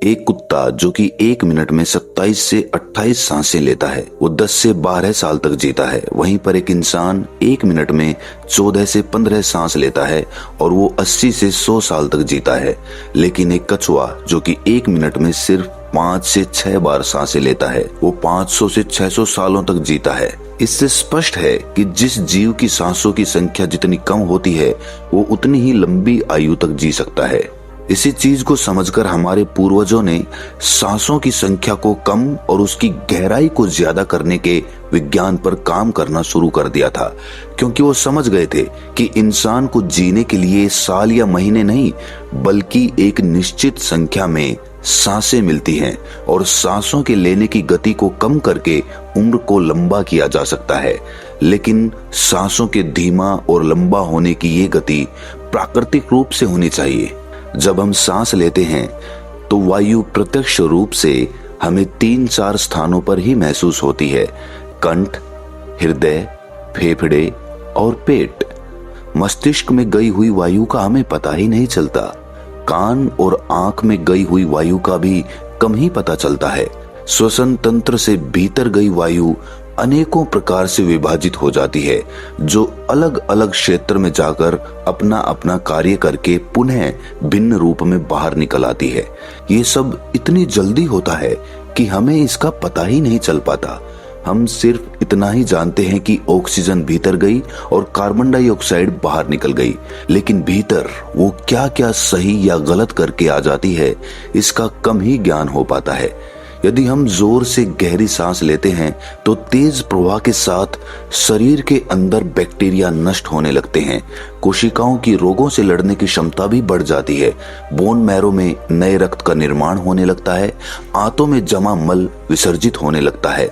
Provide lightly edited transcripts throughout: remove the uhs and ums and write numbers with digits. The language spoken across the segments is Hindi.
एक कुत्ता जो कि 1 मिनट में 27 से 28 सांसें लेता है वो 10 से 12 साल तक जीता है। वहीं पर एक इंसान 1 मिनट में 14 से 15 सांस लेता है और वो 80 से 100 साल तक जीता है। लेकिन एक कछुआ जो कि 1 मिनट में सिर्फ 5 से 6 बार सांसें लेता है वो 500 से 600 सालों तक जीता है। इससे स्पष्ट है कि जिस जीव की सांसों की संख्या जितनी कम होती है वो उतनी ही लंबी आयु तक जी सकता है। इसी चीज को समझकर हमारे पूर्वजों ने सांसों की संख्या को कम और उसकी गहराई को ज्यादा करने के विज्ञान पर काम करना शुरू कर दिया था, क्योंकि वो समझ गए थे कि इंसान को जीने के लिए साल या महीने नहीं बल्कि एक निश्चित संख्या में सांसें मिलती हैं और सांसों के लेने की गति को कम करके उम्र को लंबा किया जा सकता है। लेकिन सांसों के धीमा और लंबा होने की ये गति प्राकृतिक रूप से होनी चाहिए। जब हम सांस लेते हैं तो वायु प्रत्यक्ष रूप से हमें 3-4 स्थानों पर ही महसूस होती है: कंठ, हृदय, फेफड़े और पेट। मस्तिष्क में गई हुई वायु का हमें पता ही नहीं चलता। कान और आंख में गई हुई वायु का भी कम ही पता चलता है। श्वसन तंत्र से भीतर गई वायु अनेकों प्रकार से विभाजित हो जाती है, जो अलग अलग क्षेत्र में जाकर अपना अपना कार्य करके पुनः भिन्न रूप में बाहर निकल आती है। ये सब इतनी जल्दी होता है कि हमें इसका पता ही नहीं चल पाता। हम सिर्फ इतना ही जानते हैं कि ऑक्सीजन भीतर गई और कार्बन डाइऑक्साइड बाहर निकल गई, लेकिन भीतर वो क्या क्या सही या गलत करके आ जाती है इसका कम ही ज्ञान हो पाता है। यदि हम जोर से गहरी सांस लेते हैं तो तेज प्रवाह के साथ शरीर के अंदर बैक्टीरिया नष्ट होने लगते हैं। कोशिकाओं की रोगों से लड़ने की क्षमता भी बढ़ जाती है। बोन मैरो में नए रक्त का निर्माण होने लगता है। आंतों में जमा मल विसर्जित होने लगता है।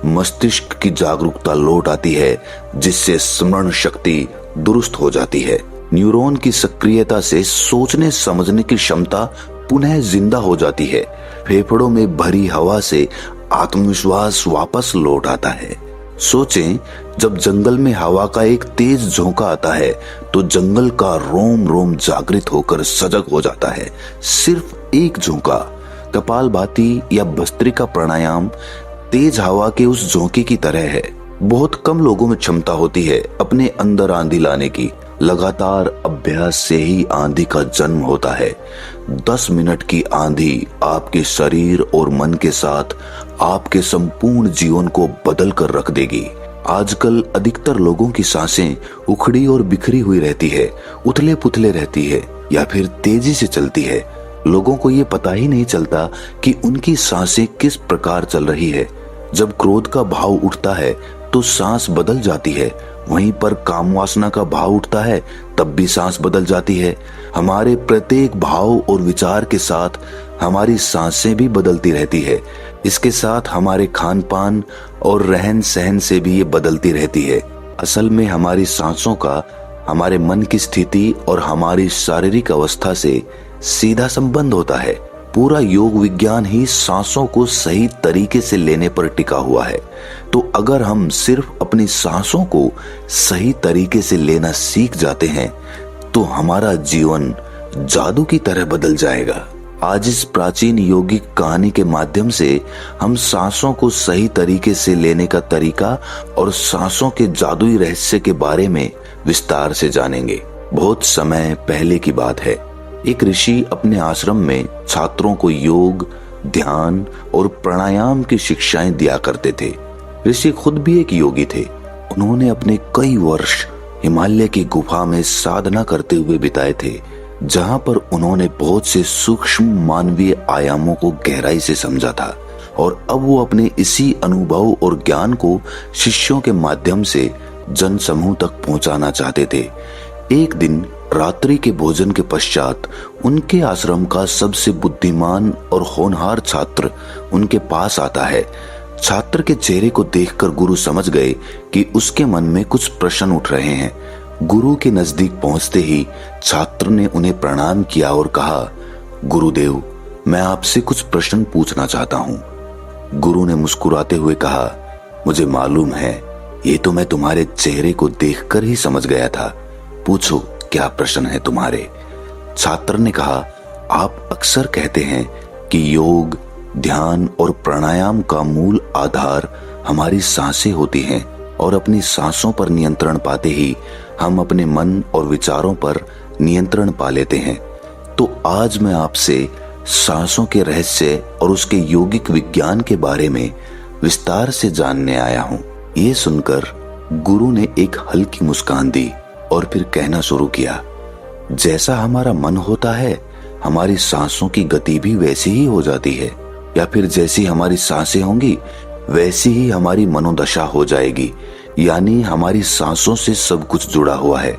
मस्तिष्क की जागरूकता लौट आती है, जिससे स्मरण शक्ति दुरुस्त हो जाती है। न्यूरॉन की सक्रियता से सोचने समझने की क्षमता पुनः जिंदा हो जाती है। फेफड़ों में भरी हवा से आत्मविश्वास वापस लौट आता है। सोचें, जब जंगल में हवा का एक तेज झोंका आता है तो जंगल का रोम रोम जागृत होकर सजग हो जाता है। सिर्फ एक झोंका। कपालभाति या भस्त्रिका प्राणायाम तेज हवा के उस झोंके की तरह है। बहुत कम लोगों में क्षमता होती है अपने अंदर आंधी लाने की। लगातार अभ्यास से ही आंधी का जन्म होता है। 10 मिनट की आंधी आपके शरीर और मन के साथ आपके संपूर्ण जीवन को बदल कर रख देगी। आजकल अधिकतर लोगों की सांसें उखड़ी और बिखरी हुई रहती है, उथले पुथले रहती है या फिर तेजी से चलती है। लोगों को ये पता ही नहीं चलता कि उनकी सांसें किस प्रकार चल रही है। जब क्रोध का भाव उठता है तो सांस बदल जाती है, वहीं पर काम वासना का भाव उठता है तब भी सांस बदल जाती है। हमारे प्रत्येक भाव और विचार के साथ हमारी सांसें भी बदलती रहती है। इसके साथ हमारे खान पान और रहन सहन से भी ये बदलती रहती है। असल में हमारी सांसों का हमारे मन की स्थिति और हमारी शारीरिक अवस्था से सीधा संबंध होता है। पूरा योग विज्ञान ही सांसों को सही तरीके से लेने पर टिका हुआ है। तो अगर हम सिर्फ अपनी सांसों को सही तरीके से लेना सीख जाते हैं तो हमारा जीवन जादू की तरह बदल जाएगा। आज इस प्राचीन यौगिक कहानी के माध्यम से हम सांसों को सही तरीके से लेने का तरीका और सांसों के जादुई रहस्य के बारे में विस्तार से जानेंगे। बहुत समय पहले की बात है। एक ऋषि अपने आश्रम में छात्रों को योग, ध्यान और प्राणायाम की शिक्षाएं दिया करते थे। ऋषि खुद भी एक योगी थे। उन्होंने अपने कई वर्ष हिमालय की गुफा में साधना करते हुए बिताए थे, जहां पर उन्होंने बहुत से सूक्ष्म मानवीय आयामों को गहराई से समझा था और अब वो अपने इसी अनुभव और ज्ञान को शिष्यों के माध्यम से जन समूह तक पहुंचाना चाहते थे। एक दिन रात्रि के भोजन के पश्चात उनके आश्रम का सबसे बुद्धिमान और होनहार छात्र उनके पास आता है। छात्र के चेहरे को देखकर गुरु समझ गए कि उसके मन में कुछ प्रश्न उठ रहे हैं। गुरु के नजदीक पहुंचते ही छात्र ने उन्हें प्रणाम किया और कहा, गुरुदेव, मैं आपसे कुछ प्रश्न पूछना चाहता हूं। गुरु ने मुस्कुराते हुए कहा, मुझे मालूम है, ये तो मैं तुम्हारे चेहरे को देखकर ही समझ गया था। पूछो, क्या प्रश्न है तुम्हारे? छात्र ने कहा, आप अक्सर कहते हैं कि योग, ध्यान और प्राणायाम का मूल आधार हमारी सांसें होती हैं और अपनी सांसों पर नियंत्रण पाते ही हम अपने मन और विचारों पर नियंत्रण पा लेते हैं। तो आज मैं आपसे सांसों के रहस्य और उसके योगिक विज्ञान के बारे में विस्तार से जानने आया हूँ। ये सुनकर गुरु ने एक हल्की मुस्कान दी और फिर कहना शुरू किया, जैसा हमारा मन होता है हमारी सांसों की गति भी वैसी ही हो जाती है, या फिर जैसी हमारी सांसें होंगी वैसी ही हमारी मनोदशा हो जाएगी। यानी हमारी सांसों से सब कुछ जुड़ा हुआ है।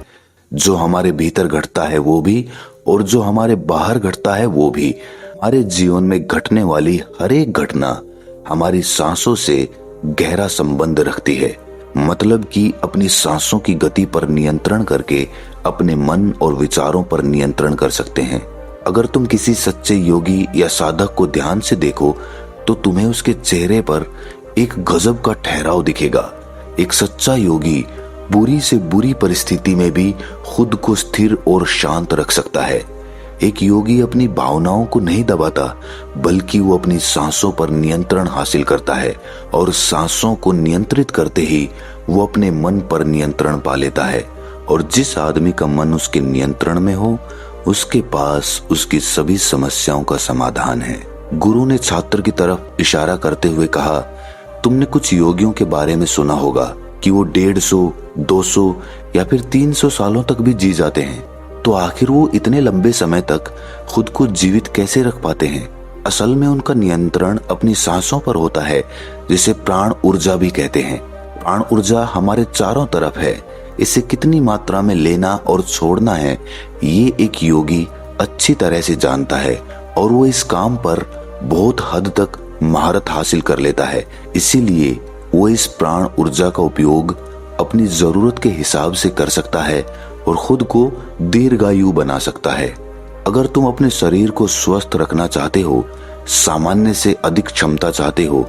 जो हमारे भीतर घटता है वो भी और जो हमारे बाहर घटता है वो भी। हमारे जीवन में घटने वाली हर एक घटना हमारी सांसों से गहरा संबंध रखती है। मतलब कि अपनी सांसों की गति पर नियंत्रण करके अपने मन और विचारों पर नियंत्रण कर सकते हैं। अगर तुम किसी सच्चे योगी या साधक को ध्यान से देखो तो तुम्हें उसके चेहरे पर एक गजब का ठहराव दिखेगा। एक सच्चा योगी बुरी से बुरी परिस्थिति में भी खुद को स्थिर और शांत रख सकता है। एक योगी अपनी भावनाओं को नहीं दबाता, बल्कि वो अपनी सांसों पर नियंत्रण हासिल करता है और सांसों को नियंत्रित करते ही वो अपने मन पर नियंत्रण पा लेता है। और जिस आदमी का मन उसके नियंत्रण में हो, उसके पास उसकी सभी समस्याओं का समाधान है। गुरु ने छात्र की तरफ इशारा करते हुए कहा, तुमने कुछ योगियों के बारे में सुना होगा कि वो 150, 200 या फिर 300 सालों तक भी जी जाते हैं। तो आखिर वो इतने लंबे समय तक खुद को जीवित कैसे रख पाते हैं? असल में उनका नियंत्रण अपनी सांसों पर होता है, जिसे प्राण ऊर्जा भी कहते हैं। प्राण ऊर्जा हमारे चारों तरफ है। इसे कितनी मात्रा में लेना और छोड़ना है, ये एक योगी अच्छी तरह से जानता है और वो इस काम पर बहुत हद तक महारत हासिल कर लेता है। इसीलिए वो इस प्राण ऊर्जा का उपयोग अपनी जरूरत के हिसाब से कर सकता है और खुद को दीर्घायु बना सकता है। अगर तुम अपने शरीर को स्वस्थ रखना चाहते हो, सामान्य से अधिक क्षमता चाहते हो,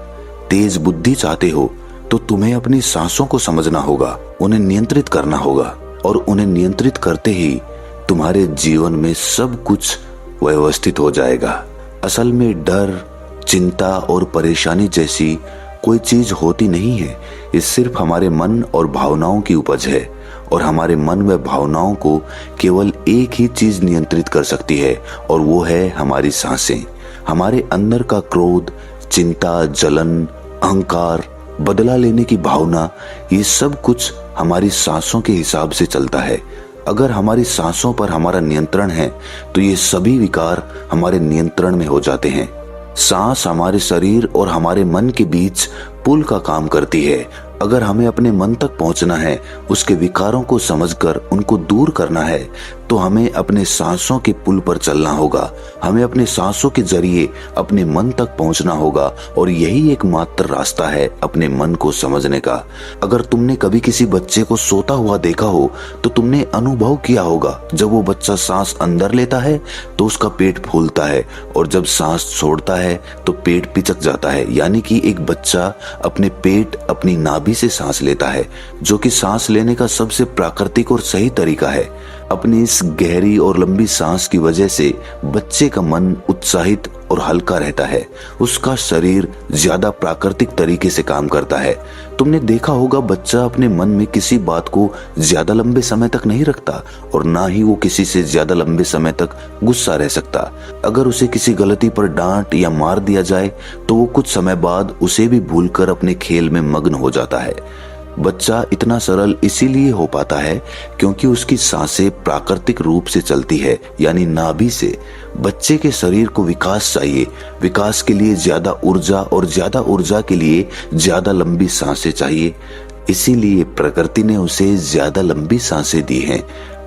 तेज बुद्धि चाहते हो, तो तुम्हें अपनी सांसों को समझना होगा, उन्हें नियंत्रित करना होगा। और उन्हें नियंत्रित करते ही तुम्हारे जीवन में सब कुछ व्यवस्थित हो जाएगा। असल में डर, चिंता और परेशानी जैसी कोई चीज होती नहीं है। ये सिर्फ हमारे मन और भावनाओं की उपज है और हमारे मन व भावनाओं को केवल एक ही चीज नियंत्रित कर सकती है और वो है हमारी सांसें। हमारे अंदर का क्रोध, चिंता, जलन, अहंकार, बदला लेने की भावना, ये सब कुछ हमारी सांसों के हिसाब से चलता है। अगर हमारी सांसों पर हमारा नियंत्रण है तो ये सभी विकार हमारे नियंत्रण में हो जाते हैं। सांस हमारे शरीर और हमारे मन के बीच पुल का काम करती है। अगर हमें अपने मन तक पहुंचना है, उसके विकारों को समझकर उनको दूर करना है, तो हमें अपने सांसों के पुल पर चलना होगा। हमें अपने सांसों के जरिए अपने मन तक पहुंचना होगा और यही एकमात्र रास्ता है अपने मन को समझने का। अगर तुमने कभी किसी बच्चे को सोता हुआ देखा हो तो तुमने अनुभव किया होगा, जब वो बच्चा सांस अंदर लेता है तो उसका पेट फूलता है और जब सांस छोड़ता है तो पेट पिचक जाता है। यानी कि एक बच्चा अपने पेट, अपनी नाभि से सांस लेता है, जो कि सांस लेने का सबसे प्राकृतिक और सही तरीका है। अपनी इस गहरी और लंबी सांस की वजह से बच्चे का मन उत्साहित और हल्का रहता है। उसका शरीर ज्यादा प्राकृतिक तरीके से काम करता है। तुमने देखा होगा, बच्चा अपने मन में किसी बात को ज्यादा लंबे समय तक नहीं रखता और ना ही वो किसी से ज्यादा लंबे समय तक गुस्सा रह सकता। अगर उसे किसी गलती पर डांट या मार दिया जाए तो वो कुछ समय बाद उसे भी भूलकर अपने खेल में मग्न हो जाता है। बच्चा इतना सरल इसीलिए हो पाता है क्योंकि उसकी सांसें प्राकृतिक रूप से चलती है, यानी नाभि से। बच्चे के शरीर को विकास चाहिए। विकास के लिए ज्यादा ऊर्जा और ज्यादा ऊर्जा के लिए ज्यादा लंबी सांसें चाहिए। इसीलिए प्रकृति ने उसे ज्यादा लंबी सांसें दी हैं।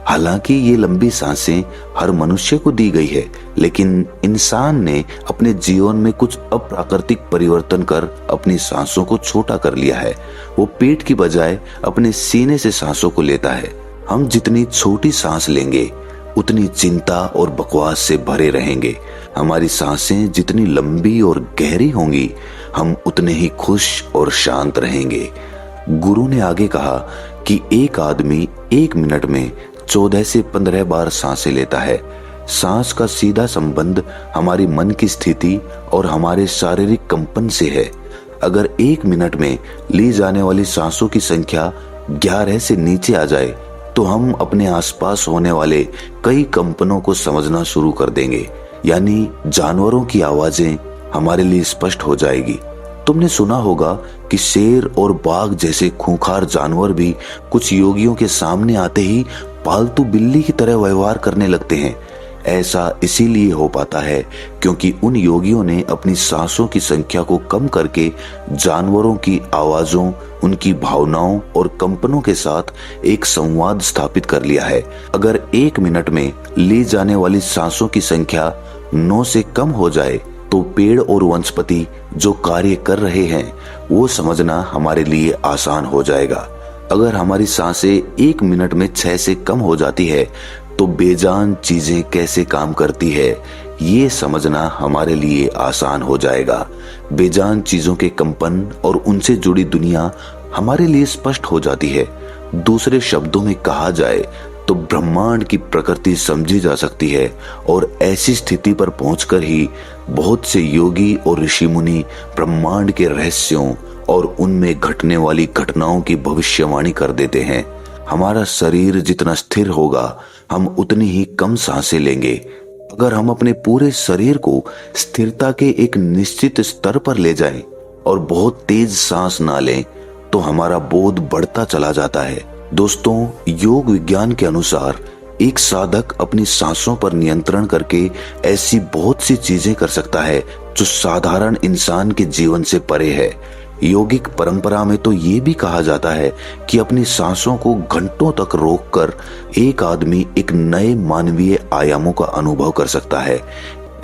हालांकि ये लंबी सांसें हर मनुष्य को दी गई है, लेकिन इंसान ने अपने जीवन में कुछ अप्राकृतिक परिवर्तन कर अपनी सांसों को छोटा कर लिया है। वो पेट की बजाय अपने सीने से सांसों को लेता है। हम जितनी छोटी सांस लेंगे उतनी चिंता और बकवास से भरे रहेंगे। हमारी सांसें जितनी लंबी और गहरी होंगी, हम उतने ही खुश और शांत रहेंगे। गुरु ने आगे कहा कि एक आदमी 1 मिनट में 14 से 15 बार सांसें लेता है। सांस का सीधा संबंध हमारी मन की स्थिति और हमारे शारीरिक कंपन से है। अगर 1 मिनट में ली जाने वाली सांसों की संख्या 11 से नीचे आ जाए तो हम अपने आसपास होने वाले कई कंपनों को समझना शुरू कर देंगे, यानी जानवरों की आवाजें हमारे लिए स्पष्ट हो जाएगी। तुमने सुना होगा कि शेर और बाघ जैसे खूंखार जानवर भी कुछ योगियों के सामने आते ही पालतू बिल्ली की तरह व्यवहार करने लगते हैं। ऐसा इसीलिए हो पाता है क्योंकि उन योगियों ने अपनी सांसों की संख्या को कम करके जानवरों की आवाजों, उनकी भावनाओं और कंपनों के साथ एक संवाद स्थापित कर लिया है। अगर 1 मिनट में ली जाने वाली सांसों की संख्या 9 से कम हो जाए तो पेड़ और वनस्पति जो कार्य कर रहे हैं वो समझना हमारे लिए आसान हो जाएगा। अगर हमारी सांसें 1 मिनट में 6 से कम हो जाती है तो बेजान चीजें कैसे काम करती है ये समझना हमारे लिए आसान हो जाएगा। बेजान चीजों के कंपन और उनसे जुड़ी दुनिया हमारे लिए स्पष्ट हो जाती है। दूसरे शब्दों में कहा जाए तो ब्रह्मांड की प्रकृति समझी जा सकती है और ऐसी स्थिति पर पहुंचकर ही बहुत से योगी और ऋषि मुनि ब्रह्मांड के रहस्यों और उनमें घटने वाली घटनाओं की भविष्यवाणी कर देते हैं। हमारा शरीर जितना स्थिर होगा हम उतनी ही कम सांसें लेंगे। अगर हम अपने पूरे शरीर को स्थिरता के एक निश्चित स्तर पर ले जाएं और बहुत तेज सांस ना लें तो हमारा बोध बढ़ता चला जाता है। दोस्तों, योग विज्ञान के अनुसार एक साधक अपनी सांसों पर नियंत्रण करके ऐसी बहुत सी चीजें कर सकता है जो साधारण इंसान के जीवन से परे है। योगिक परंपरा में तो ये भी कहा जाता है कि अपनी सांसों को घंटों तक रोककर एक आदमी एक नए मानवीय आयामों का अनुभव कर सकता है।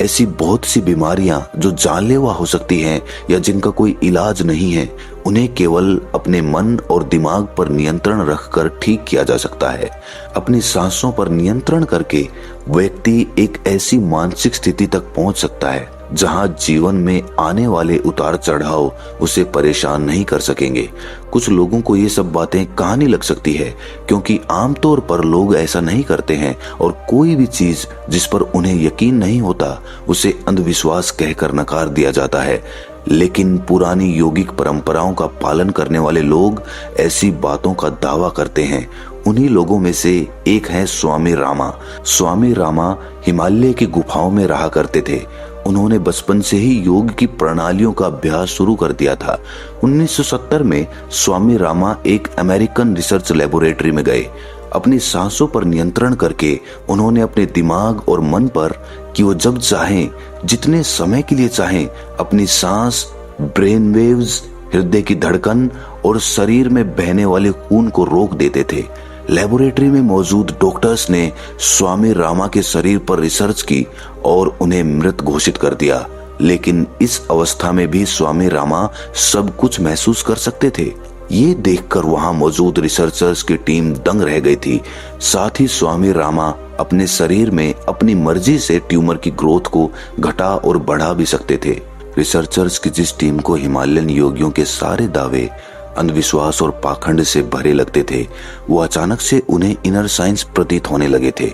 ऐसी बहुत सी बीमारियां जो जानलेवा हो सकती हैं या जिनका कोई इलाज नहीं है, उन्हें केवल अपने मन और दिमाग पर नियंत्रण रखकर ठीक किया जा सकता है। अपनी सांसों पर नियंत्रण करके व्यक्ति एक ऐसी मानसिक स्थिति तक पहुंच सकता है जहां जीवन में आने वाले उतार चढ़ाव उसे परेशान नहीं कर सकेंगे। कुछ लोगों को ये सब बातें कहानी लग सकती है क्योंकि आमतौर पर लोग ऐसा नहीं करते हैं और कोई भी चीज जिस पर उन्हें यकीन नहीं होता उसे अंधविश्वास कहकर नकार दिया जाता है। लेकिन पुरानी योगिक परंपराओं का पालन करने वाले लोग ऐसी बातों का दावा करते हैं। उन्हीं लोगों में से एक है स्वामी रामा। स्वामी रामा हिमालय की गुफाओं में रहा करते थे। उन्होंने बचपन से ही योग की प्रणालियों का अभ्यास शुरू कर दिया था। 1970 में स्वामी रामा एक अमेरिकन रिसर्च लेबोरेटरी में गए। अपनी सांसों पर नियंत्रण करके उन्होंने अपने दिमाग और मन पर कि वो जब चाहें, जितने समय के लिए चाहें, अपनी सांस, ब्रेन वेव्स, हृदय की धड़कन और शरीर में बहने वाले खून को रोक देते थे। लेबोरेटरी में मौजूद डॉक्टर्स ने स्वामी रामा के शरीर पर रिसर्च की और उन्हें मृत घोषित कर दिया। लेकिन इस अवस्था में भी स्वामी रामा सब कुछ महसूस कर सकते थे। ये देखकर वहां मौजूद रिसर्चर्स की टीम दंग रह गई थी। साथ ही स्वामी रामा अपने शरीर में अपनी मर्जी से ट्यूमर की ग्रोथ को घटा और बढ़ा भी सकते थे। रिसर्चर्स की जिस टीम को हिमालयन योगियों के सारे दावे अंधविश्वास और पाखंड से भरे लगते थे, वो अचानक से उन्हें इनर साइंस प्रतीत होने लगे थे,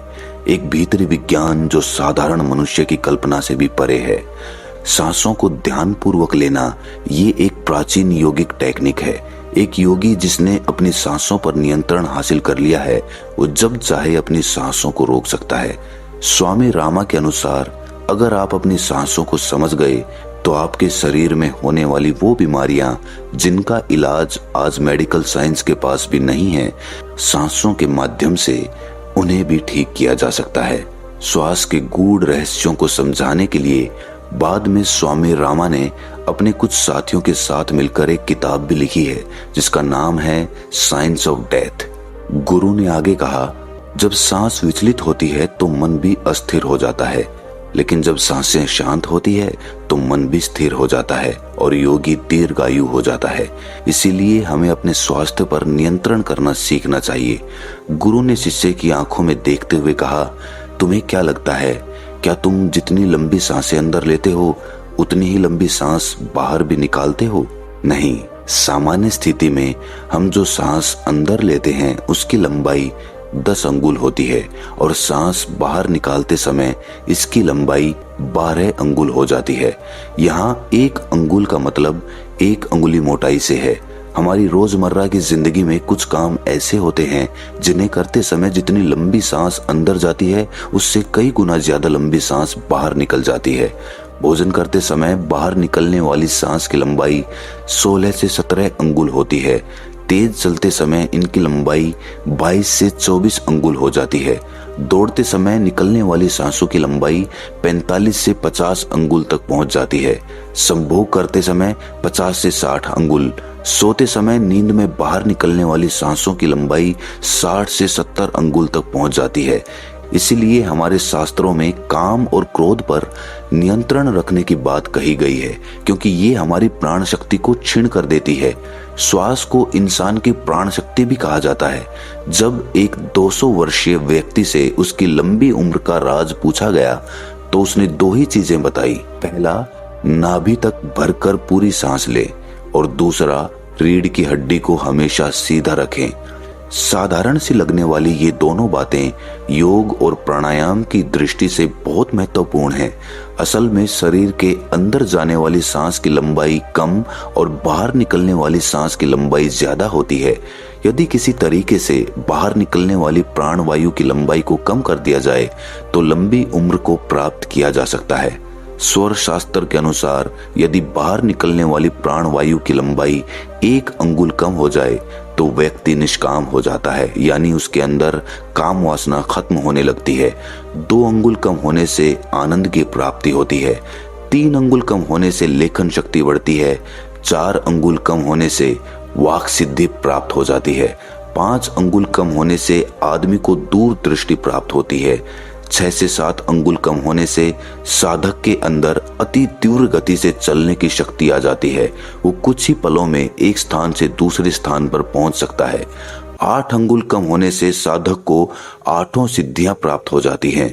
एक भीतरी विज्ञान जो साधारण मनुष्य की कल्पना से भी परे है। सांसों को ध्यान पूर्वक लेना ये एक प्राचीन योगिक टेक्निक है। एक योगी जिसने अपनी सांसों पर नियंत्रण हासिल कर लिया है, वो जब चाहे अपनी सांसों को रोक सकता है। स्वामी रामा के अनुसार अगर आप अपनी सांसों को समझ गए तो आपके शरीर में होने वाली वो बीमारियां जिनका इलाज आज मेडिकल साइंस के पास भी नहीं है, सांसों के माध्यम से उन्हें भी ठीक किया जा सकता है। श्वास के गूढ़ रहस्यों को समझाने के लिए बाद में स्वामी रामा ने अपने कुछ साथियों के साथ मिलकर एक किताब भी लिखी है जिसका नाम है साइंस ऑफ डेथ। गुरु ने आगे कहा, जब सांस विचलित होती है तो मन भी अस्थिर हो जाता है, लेकिन जब सांसें शांत होती है तो मन भी स्थिर हो जाता है और योगी दीर्घायु हो जाता है। इसीलिए हमें अपने स्वास्थ्य पर नियंत्रण करना सीखना चाहिए। गुरु ने शिष्य की आंखों में देखते हुए कहा, तुम्हें क्या लगता है, क्या तुम जितनी लंबी सांसें अंदर लेते हो उतनी ही लंबी सांस बाहर भी निकालते हो? नहीं, सामान्य स्थिति में हम जो सांस अंदर लेते हैं उसकी लंबाई 10 अंगुल होती है और सांस बाहर निकालते समय इसकी लंबाई 12 अंगुल हो जाती है। यहाँ 1 अंगुल का मतलब 1 अंगुली मोटाई से है। हमारी रोजमर्रा की जिंदगी में कुछ काम ऐसे होते हैं जिन्हें करते समय जितनी लंबी सांस अंदर जाती है उससे कई गुना ज्यादा लंबी सांस बाहर निकल जाती है। भोजन करते समय बाहर निकलने वाली सांस की लंबाई 16 से 17 अंगुल होती है। तेज चलते समय इनकी लंबाई 22 से 24 अंगुल हो जाती है। दौड़ते समय निकलने वाली सांसों की लंबाई 45 से 50 अंगुल तक पहुंच जाती है। संभोग करते समय 50 से 60 अंगुल। सोते समय नींद में बाहर निकलने वाली सांसों की लंबाई 60 से 70 अंगुल तक पहुंच जाती है। इसीलिए हमारे शास्त्रों में काम और क्रोध पर नियंत्रण रखने की बात कही गई है, क्योंकि ये हमारी प्राण शक्ति को छीन कर देती है। श्वास को इंसान की प्राण शक्ति भी कहा जाता है। जब एक 200 वर्षीय व्यक्ति से उसकी लंबी उम्र का राज पूछा गया तो उसने 2 ही चीजें बताई। पहला, नाभि तक भरकर पूरी सांस ले, और दूसरा, रीढ़ की हड्डी को हमेशा सीधा रखें। साधारण सी लगने वाली ये दोनों बातें योग और प्राणायाम की दृष्टि से बहुत महत्वपूर्ण हैं। असल में शरीर के अंदर जाने वाली सांस की लंबाई कम और बाहर निकलने वाली सांस की लंबाई ज्यादा होती है। यदि किसी तरीके से बाहर निकलने वाली प्राण वायु की लंबाई को कम कर दिया जाए तो लंबी उम्र को प्राप्त किया जा सकता है। स्वर शास्त्र के अनुसार यदि बाहर निकलने वाली प्राण वायु की लंबाई 1 अंगुल कम हो जाए तो व्यक्ति निष्काम हो जाता है, यानी उसके अंदर काम वासना खत्म होने लगती है। 2 अंगुल कम होने से आनंद की प्राप्ति होती है। 3 अंगुल कम होने से लेखन शक्ति बढ़ती है। 4 अंगुल कम होने से वाक सिद्धि प्राप्त हो जाती है। 5 अंगुल कम होने से आदमी को दूर दृष्टि प्राप्त होती है। 6 से 7 अंगुल कम होने से साधक के अंदर अति तीव्र गति से चलने की शक्ति आ जाती है। वो कुछ ही पलों में एक स्थान से दूसरे स्थान पर पहुंच सकता है। 8 अंगुल कम होने से साधक को 8 सिद्धियां प्राप्त हो जाती हैं।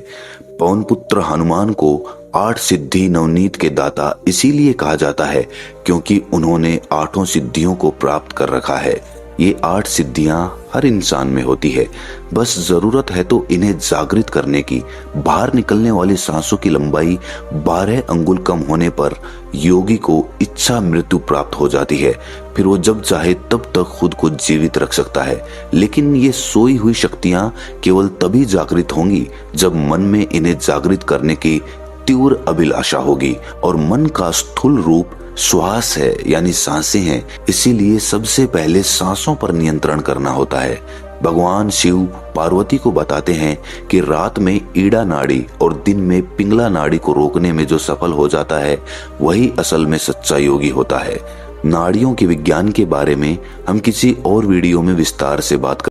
पवन पुत्र हनुमान को 8 सिद्धि नवनीत के दाता इसीलिए कहा जाता है क्योंकि उन्होंने 8 सिद्धियों को प्राप्त कर रखा है। ये 8 सिद्धियां हर इंसान में होती है, बस जरूरत है तो इन्हें जागृत करने की। बाहर निकलने वाली सांसों की लंबाई 12 अंगुल कम होने पर योगी को इच्छा मृत्यु प्राप्त हो जाती है। फिर वो जब चाहे तब तक खुद को जीवित रख सकता है। लेकिन ये सोई हुई शक्तियां केवल तभी जागृत होंगी जब मन में इन्हें जागृत करने की तीव्र अभिलाषा होगी, और मन का स्थूल रूप श्वास है, यानी सांसें हैं। इसीलिए सबसे पहले सांसों पर नियंत्रण करना होता है। भगवान शिव पार्वती को बताते हैं कि रात में ईड़ा नाड़ी और दिन में पिंगला नाड़ी को रोकने में जो सफल हो जाता है वही असल में सच्चा योगी होता है। नाड़ियों के विज्ञान के बारे में हम किसी और वीडियो में विस्तार से बात